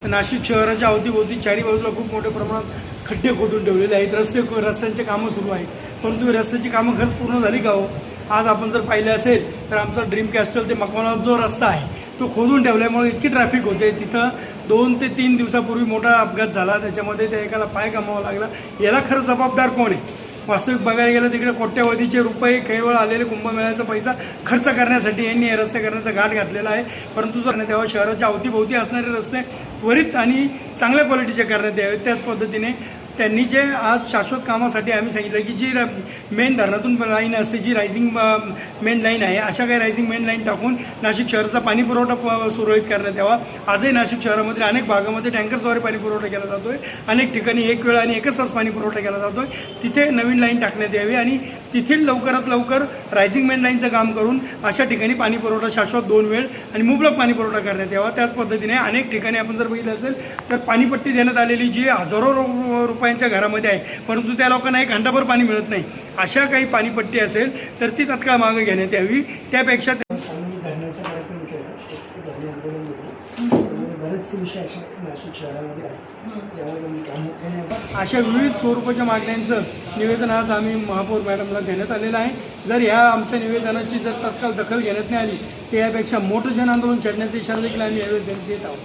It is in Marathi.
नाशिक शहराच्या अवतीभोवती चारी बाजूला खूप मोठ्या प्रमाणात खड्डे खोदून ठेवलेले आहेत. रस्त्यांची कामं सुरू आहेत, परंतु रस्त्याची कामं खरंच पूर्ण झाली का हो? आज आपण जर पाहिलं असेल तर आमचा ड्रीम कॅस्टल ते मकवाना जो रस्ता आहे तो खोदून ठेवल्यामुळे इतकी ट्रॅफिक होते. तिथं 2 ते 3 दिवसापूर्वी मोठा अपघात झाला, त्याच्यामध्ये त्या एकाला पाय गमावा लागला. याला खरं जबाबदार कोण आहे? वास्तविक बघायला गेलं तिकडे कोट्यवधीचे रुपये केवळ आलेले कुंभमेळ्याचा पैसा खर्च करण्यासाठी यांनी हे रस्ते करण्याचा घाट घातलेला आहे. परंतु जर तेव्हा शहराच्या अवतीभोवती असणारे रस्ते त्वरित आणि चांगल्या क्वालिटीचे करण्यात यावेत. त्याच पद्धतीने त्यांनी जे आज शाश्वत कामासाठी आम्ही सांगितलं की जी मेन धरणातून लाईन असते, जी रायझिंग मेन लाईन आहे, अशा काही रायझिंग मेन लाईन टाकून नाशिक शहराचा पाणी पुरवठा सुरळीत करण्यात यावा. आजही नाशिक शहरामध्ये अनेक भागामध्ये टँकर्सद्वारे पाणी पुरवठा केला जातो आहे. अनेक ठिकाणी एक वेळ आणि एकच तास पाणी पुरवठा केला जातो आहे. तिथे नवीन लाईन टाकण्यात यावी आणि तिथे लवकरात लवकर रायझिंग मेन लाईनचं काम करून अशा ठिकाणी पाणी पुरवठा शाश्वत 2 वेळ आणि मुबलक पाणी पुरवठा करण्यात यावा. त्याच पद्धतीने अनेक ठिकाणी आपण जर बघितलं असेल तर पाणीपट्टी देण्यात आलेली जी हजारो रुपयांच्या घरामध्ये आहे, परंतु त्या लोकांना एक घंटाभर पाणी मिळत नाही. अशा काही पाणीपट्टी असेल तर ती तत्काळ मागे घेण्यात यावी. त्यापेक्षा धरण्याचा कार्यक्रम केला, धरणे आंदोलन केलं, बरेचसे विषय असे नाशिक शहरामध्ये आहेत ज्यामध्ये प्रामुख्याने अशा विविध स्वरूपाच्या मागण्यांचं निवेदन आज आम्ही महापौर मॅडमला देण्यात आलेलं आहे. जर ह्या आमच्या निवेदनाची जर तत्काळ दखल घेण्यात नाही आली तर यापेक्षा मोठं जन आंदोलन छेडण्याचा इशारा देखील आम्ही यावेळेस देत आहोत.